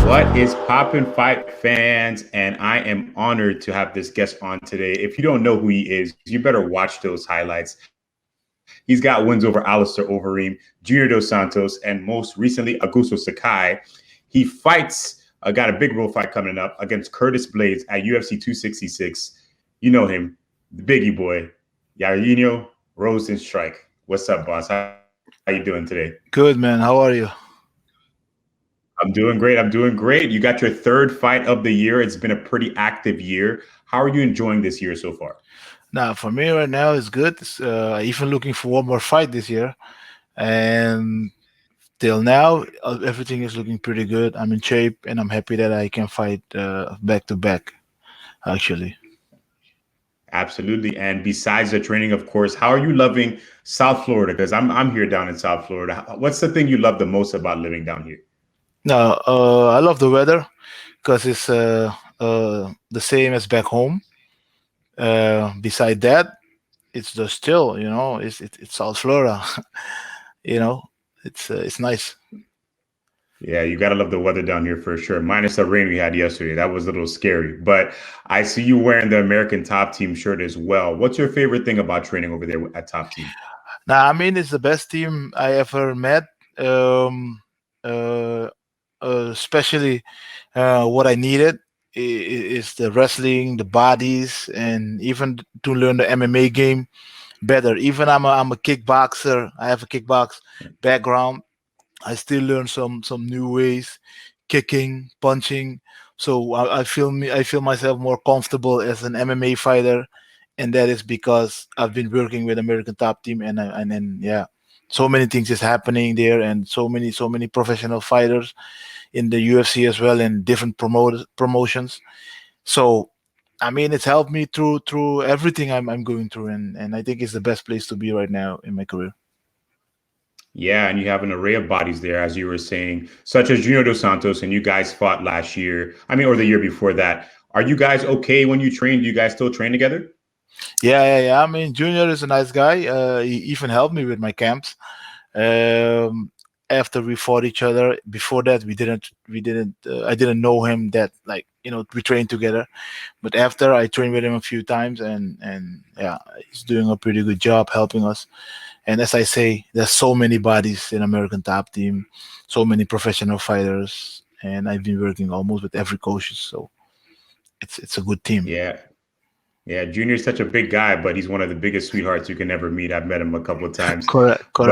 What is poppin' fight fans? And I am honored to have this guest on today. If you don't know who he is, you better watch those highlights. He's got wins over Alistair Overeem, Junior Dos Santos, and most recently Augusto Sakai. He fights, got a big role fight coming up against Curtis Blaydes at UFC 266. You know him, the biggie boy, Jairzinho Rozenstruik. What's up, boss? How you doing today? Good, man. How are you? I'm doing great. I'm doing great. You got your third fight of the year. It's been a pretty active year. How are you enjoying this year so far? Now, for me right now, it's good. Even looking for one more fight this year. And till now, everything is looking pretty good. I'm in shape, and I'm happy that I can fight back to back, actually. Absolutely. And besides the training, of course, how are you loving South Florida? Because I'm here down in South Florida. What's the thing you love the most about living down here? Now, I love the weather because it's the same as back home. Beside that, it's just still, it's South Florida. you know, it's nice. Yeah, you got to love the weather down here for sure. Minus the rain we had yesterday. That was a little scary. But I see you wearing the American Top Team shirt as well. What's your favorite thing about training over there at Top Team? Now, I mean, it's the best team I ever met. Um, uh, Especially what I needed is the wrestling, the bodies, and even to learn the MMA game better. Even I'm a kickboxer. I have a kickbox background. I still learn some new ways, kicking, punching. So I feel myself more comfortable as an MMA fighter, and that is because I've been working with American Top Team, and then yeah, so many things is happening there, and so many professional fighters in the UFC as well, and different promotions. So I mean, it's helped me through everything I'm going through, and I think it's the best place to be right now in my career. Yeah, and you have an array of bodies there, as you were saying, such as Junior Dos Santos, and you guys fought last year. I mean, or the year before that. Are you guys okay when you train? Do you guys still train together? Yeah. I mean, Junior is a nice guy. He even helped me with my camps. Um, After we fought each other, before that we didn't. I didn't know him that, like, we trained together. But after, I trained with him a few times, and yeah, he's doing a pretty good job helping us. And as I say, there's so many bodies in American Top Team, so many professional fighters, and I've been working almost with every coach. So it's a good team. Yeah. Yeah, Junior's such a big guy, but he's one of the biggest sweethearts you can ever meet. I've met him a couple of times, Correct, but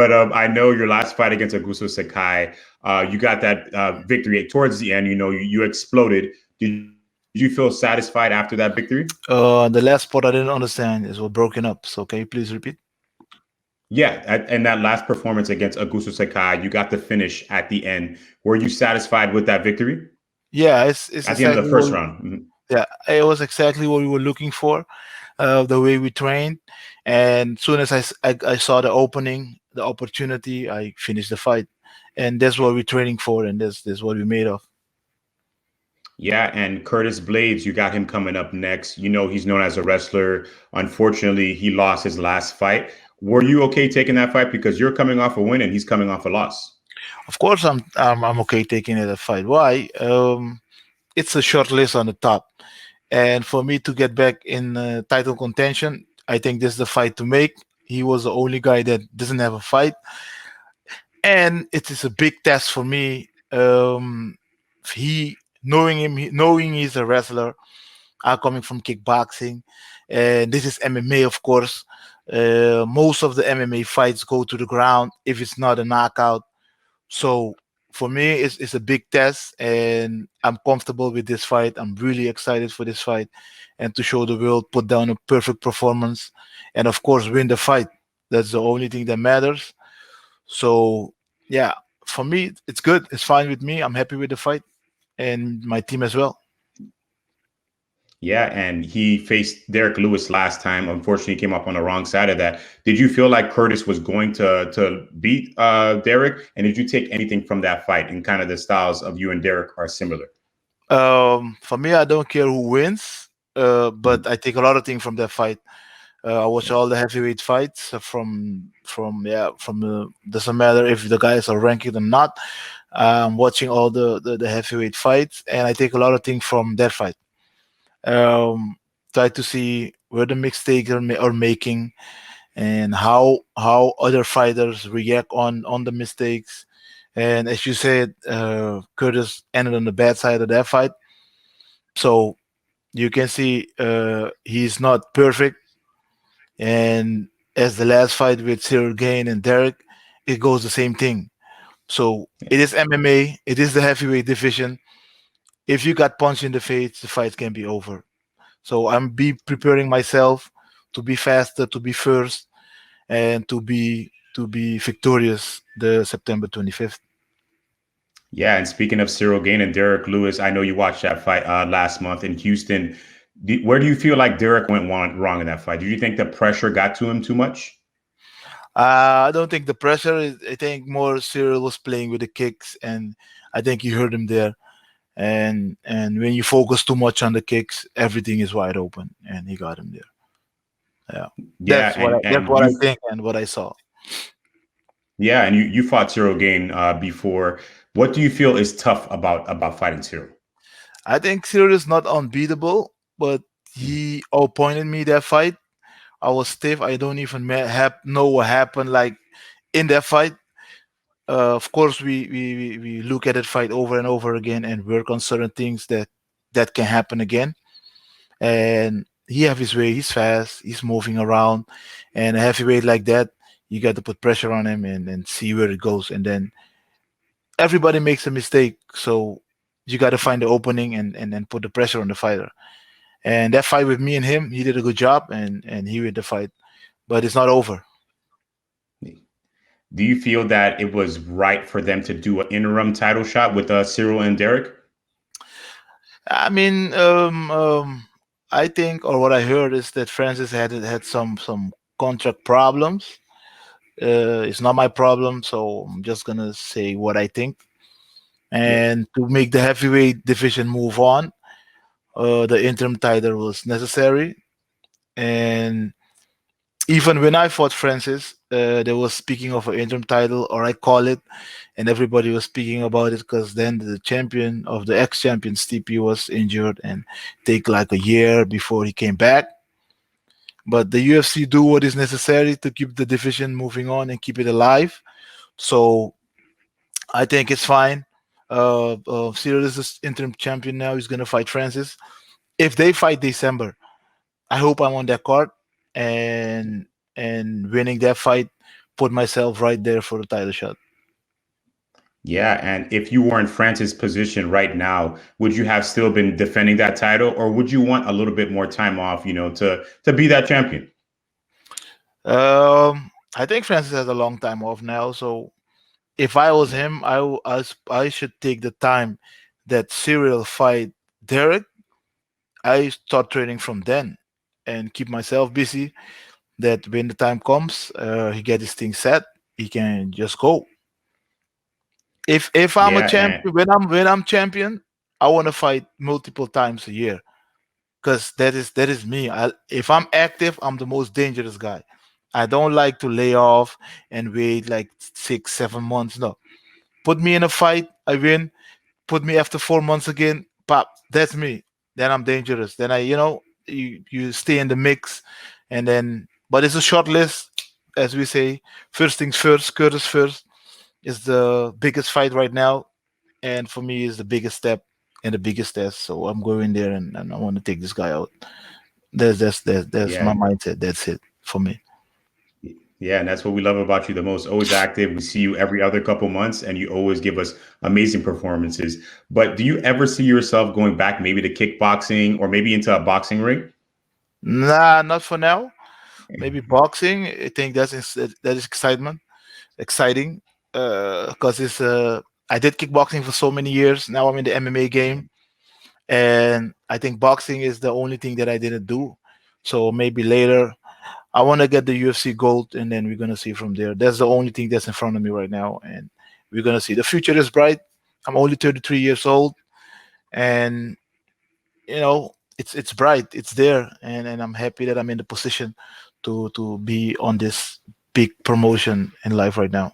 correct. I know your last fight against Augusto Sakai, you got that victory towards the end. You exploded. Did you feel satisfied after that victory? The last part I didn't understand is what broken up. So can you please repeat? Yeah, and that last performance against Augusto Sakai, you got the finish at the end. Were you satisfied with that victory Yeah, it's at the end of exactly the what. first round? Mhm. Yeah, it was exactly what we were looking for. The way we trained, and soon as I saw the opening, the opportunity, I finished the fight, and that's what we're training for, and that's what we made of. Yeah, and Curtis Blaydes, you got him coming up next. You know he's known as a wrestler. Unfortunately, he lost his last fight. Were you okay taking that fight because you're coming off a win and he's coming off a loss? Of course, I'm okay taking it a fight. Why? It's a short list on the top, and for me to get back in title contention, I think this is the fight to make. He was the only guy that doesn't have a fight, and it is a big test for me. He knowing him, knowing he's a wrestler, coming from kickboxing, and this is MMA, of course. Most of the MMA fights go to the ground if it's not a knockout. So for me, it's a big test, and I'm comfortable with this fight. I'm really excited for this fight, and to show the world, put down a perfect performance, and of course, win the fight. That's the only thing that matters. So yeah, for me, it's good. It's fine with me. I'm happy with the fight, and my team as well. Yeah, and he faced Derrick Lewis last time. Unfortunately, he came up on the wrong side of that. Did you feel like Curtis was going to beat Derrick? And did you take anything from that fight? And kind of the styles of you and Derrick are similar. For me, I don't care who wins, but Mhm. I take a lot of things from that fight. I watch Yeah. all the heavyweight fights from yeah from doesn't matter if the guys are ranked or not. watching all the heavyweight fights, and I take a lot of things from that fight. Um, Try to see where the mistakes are making, and how other fighters react on the mistakes. And as you said, Curtis ended on the bad side of that fight, so you can see he's not perfect. And as the last fight with Ciryl Gane and Derrick, it goes the same thing. So it is MMA. It is the heavyweight division. If you got punched in the face, the fight can be over. So I'm be preparing myself to be faster, to be first, and to be victorious the September 25th. Yeah, and speaking of Cyril Gane and Derrick Lewis, I know you watched that fight last month in Houston. Where do you feel like Derrick went wrong in that fight? Did you think the pressure got to him too much? I don't think the pressure is. I think more Cyril was playing with the kicks, and I think you heard him there. And when you focus too much on the kicks, everything is wide open, and he got him there. Yeah, Yeah, that's and what I you think and what I saw. yeah, and you fought Cyril Gane before. What do you feel is tough about fighting Cyril? I think Cyril is not unbeatable, but he outpointed me that fight. I was stiff. I don't even know what happened like in that fight. Of course, we look at that fight over and over again and work on certain things that can happen again. And he have his way. He's fast. He's moving around, and a heavyweight like that, you got to put pressure on him and see where it goes. And then everybody makes a mistake, so you got to find the opening and then put the pressure on the fighter. And that fight with me and him, he did a good job, and he win the fight. But it's not over. Do you feel that it was right for them to do an interim title shot with Cyril and Derrick? I mean, I think, or what I heard is that Francis had some contract problems. It's not my problem, so I'm just gonna say what I think. Yeah. And to make the heavyweight division move on, the interim title was necessary. And even when I fought Francis, they was speaking of an interim title, or I call it, and everybody was speaking about it because then the champion of the ex-champion Stipe was injured and take like a year before he came back. But the UFC do what is necessary to keep the division moving on and keep it alive. So I think it's fine. Ciryl is the interim champion now. He's gonna fight Francis. If they fight December, I hope I'm on that card and winning that fight, put myself right there for the title shot. Yeah, and if you were in Francis' position right now, would you have still been defending that title, or would you want a little bit more time off, to be that champion? I think Francis has a long time off now, so if I was him, I should take the time that Ciryl fight Derek. I start training from then and keep myself busy. That when the time comes, he get his thing set, he can just go. If I'm a Yeah, and champion, when I'm champion, I want to fight multiple times a year because that is me. If I'm active, I'm the most dangerous guy. I don't like to lay off and wait like 6 7 months. No, put me in a fight, I win. Put me after 4 months again, pop. That's me. Then I'm dangerous. Then you stay in the mix, and then but it's a short list, as we say. First things first. Curtis first is the biggest fight right now, and for me is the biggest step and the biggest test. So I'm going there and I want to take this guy out. That's my yeah, mindset. That's it for me. yeah, and that's what we love about you the most. Always active. We see you every other couple months, and you always give us amazing performances. But do you ever see yourself going back, maybe to kickboxing or maybe into a boxing ring? Nah, not for now. Maybe boxing. I think that is exciting because it's I did kickboxing for so many years. Now I'm in the MMA game, and I think boxing is the only thing that I didn't do. So maybe later I want to get the UFC gold, and then we're gonna see from there. That's the only thing that's in front of me right now, and we're gonna see. The future is bright. I'm only 33 years old, and it's bright. It's there, and I'm happy that I'm in the position to be on this big promotion in life right now.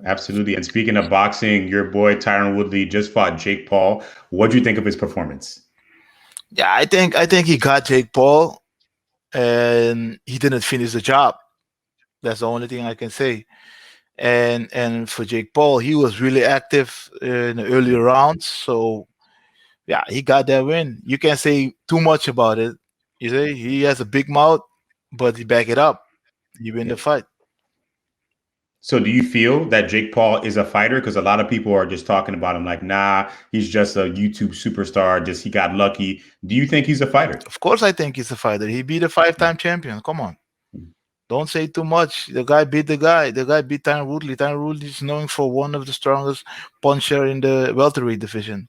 Absolutely. And speaking of boxing, your boy Tyron Woodley just fought Jake Paul. What do you think of his performance? Yeah, I think he got Jake Paul, and he didn't finish the job. That's the only thing I can say. And for Jake Paul, he was really active in the earlier rounds. So yeah, he got that win. You can't say too much about it. You say he has a big mouth, but he back it up. He win the Yeah. fight. So do you feel that Jake Paul is a fighter? Because a lot of people are just talking about him like, nah, he's just a YouTube superstar. Just he got lucky. Do you think he's a fighter? Of course, I think he's a fighter. He beat a five-time champion. Come on, don't say too much. The guy beat the guy. The guy beat Tyron Woodley. Tyron Woodley is known for one of the strongest puncher in the welterweight division.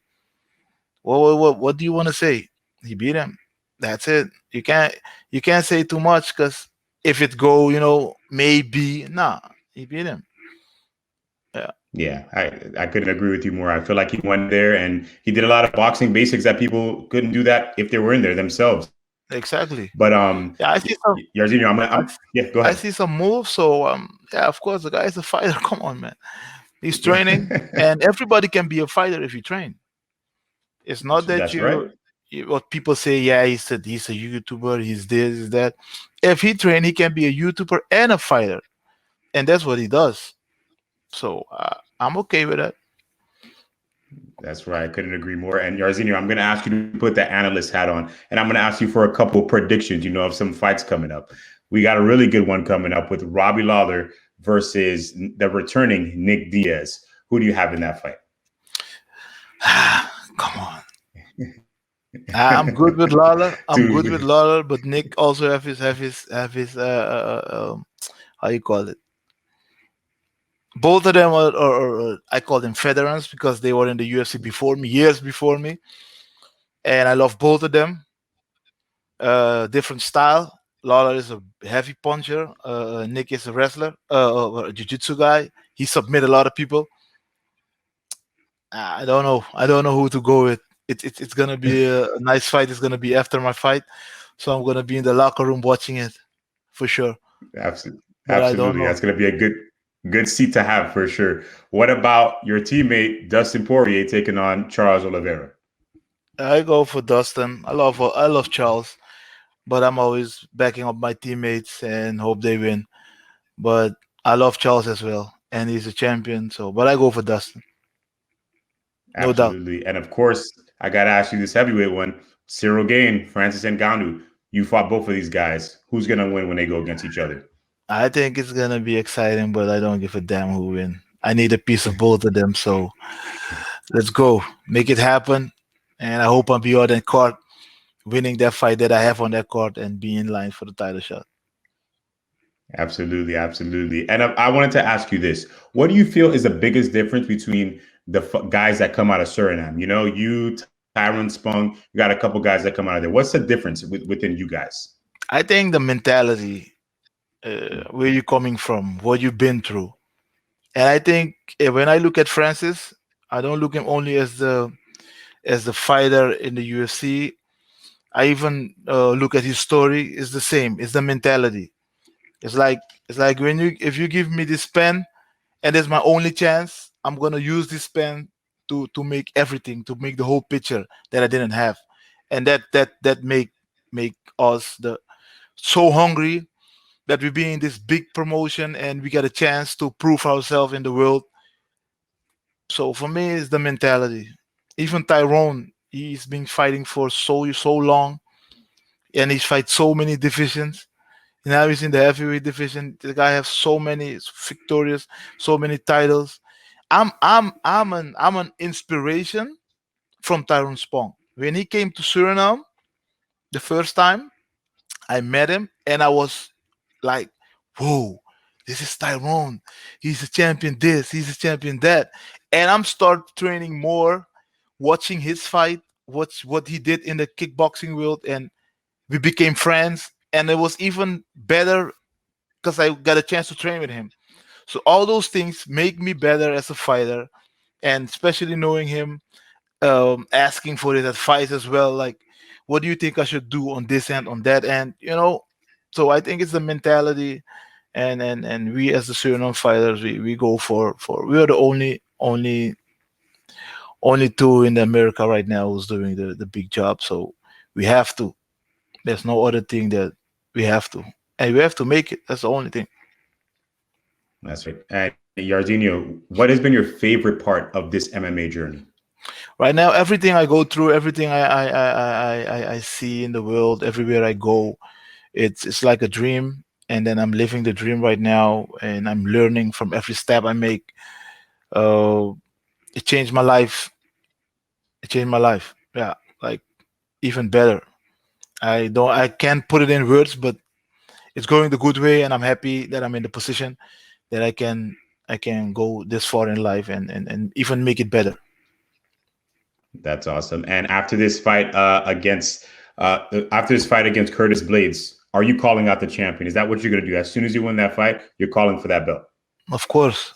What do you want to say? He beat him. That's it. You can't say too much because if it go, maybe nah, he beat him. Yeah, Yeah, I couldn't agree with you more. I feel like he went there and he did a lot of boxing basics that people couldn't do that if they were in there themselves. exactly. But Yeah, I see some. Yarzino, I, yeah, go I ahead. see some moves. So yeah, of course the guy is a fighter. Come on, man. He's training, and everybody can be a fighter if you train. It's not that That's right. what people say. Yeah, he's a YouTuber. He's this, he's that. If he train, he can be a YouTuber and a fighter, and that's what he does. So I'm okay with that. That's right. I couldn't agree more. And Yarzino, I'm going to ask you to put the analyst hat on, and I'm going to ask you for a couple of predictions. Of some fights coming up. We got a really good one coming up with Robbie Lawler versus the returning Nick Diaz. Who do you have in that fight? Come on. I'm good with Lawler. I'm good with Dude, Lawler, but Nick also have his how you call it. Both of them are I call them veterans because they were in the UFC before me, years before me, and I love both of them. Different style. Lawler is a heavy puncher. Nick is a wrestler, a jiu-jitsu guy. He submit a lot of people. I don't know. I don't know who to go with. It's gonna be a nice fight. It's gonna be after my fight, so I'm gonna be in the locker room watching it for sure. absolutely, But I don't absolutely. know. That's going to be a good seat to have for sure. What about your teammate Dustin Poirier taking on Charles Oliveira? I go for Dustin. I love Charles, but I'm always backing up my teammates and hope they win. But I love Charles as well, and he's a champion. So, but I go for Dustin, no doubt. Absolutely. And of course, I got to ask you this heavyweight one. Ciryl Gane, Francis Ngannou. You fought both of these guys. Who's going to win when they go against each other? I think it's gonna be exciting, but I don't give a damn who win. I need a piece of both of them. So let's go, make it happen, and I hope I'm beyond that court, winning that fight that I have on that court, and be in line for the title shot. Absolutely, absolutely. And I wanted to ask you this: what do you feel is the biggest difference between the guys that come out of Suriname? You, Tyron Spong, you got a couple guys that come out of there. What's the difference within you guys? I think the mentality, where you're coming from, what you've been through, and I think when I look at Francis, I don't look him only as the fighter in the UFC. I even look at his story. It's the same. It's the mentality. It's like when you if you give me this pen and it's my only chance, I'm gonna use this pen to make everything, to make the whole picture that I didn't have, and that make us the so hungry that we be in this big promotion and we get a chance to prove ourselves in the world. So for me, it's the mentality. Even Tyrone, he's been fighting for so long, and he's fight so many divisions. Now he's in the heavyweight division. The guy has so many victorious, so many titles. I'm an inspiration from Tyrone Spong. When he came to Suriname the first time, I met him and I was like, whoa, this is Tyrone. He's a champion this, he's a champion that. And I'm start training more, watching his fight, what he did in the kickboxing world, and we became friends. And it was even better because I got a chance to train with him. So all those things make me better as a fighter, and especially knowing him, asking for his advice as well. Like, what do you think I should do on this end, on that end? So I think it's the mentality, and we as the Suriname fighters, we go for we are the only two in America right now who's doing the big job. So we have to. There's no other thing that we have to, and we have to make it. That's the only thing. That's right. And Jairzinho, what has been your favorite part of this MMA journey? Right now, everything I go through, everything I see in the world, everywhere I go, it's like a dream, and then I'm living the dream right now, and I'm learning from every step I make. Uh, it changed my life. It changed my life. Yeah, like even better. I can't put it in words, but it's going the good way, and I'm happy that I'm in the position that I can go this far in life and even make it better. That's awesome. And after this fight against Curtis Blaydes, are you calling out the champion? Is that what you're going to do? As soon as you win that fight, you're calling for that belt. Of course,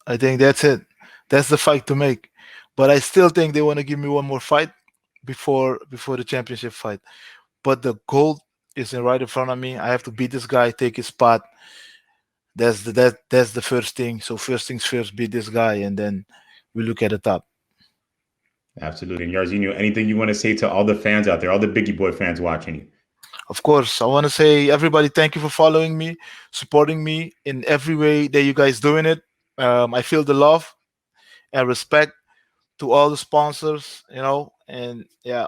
I think that's it. That's the fight to make. But I still think they want to give me one more fight before the championship fight. But the goal is right in front of me. I have to beat this guy, take his spot. That's the first thing. So first things first, beat this guy, and then we look at the top. Absolutely. And Jairzinho, anything you want to say to all the fans out there, all the Biggie Boy fans watching you? Of course, I want to say everybody, thank you for following me, supporting me in every way that you guys doing it. I feel the love and respect to all the sponsors, and yeah,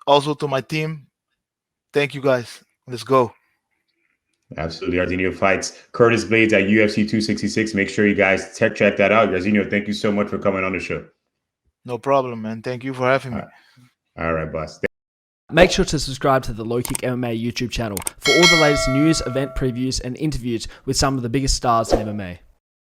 also to my team. Thank you guys. Let's go. Absolutely. Jairzinho fights Curtis Blaydes at UFC 266. Make sure you guys check that out. Jairzinho, thank you so much for coming on the show. No problem, man. Thank you for having me. All right, boss. Make sure to subscribe to the LowKick MMA YouTube channel for all the latest news, event previews, and interviews with some of the biggest stars in MMA.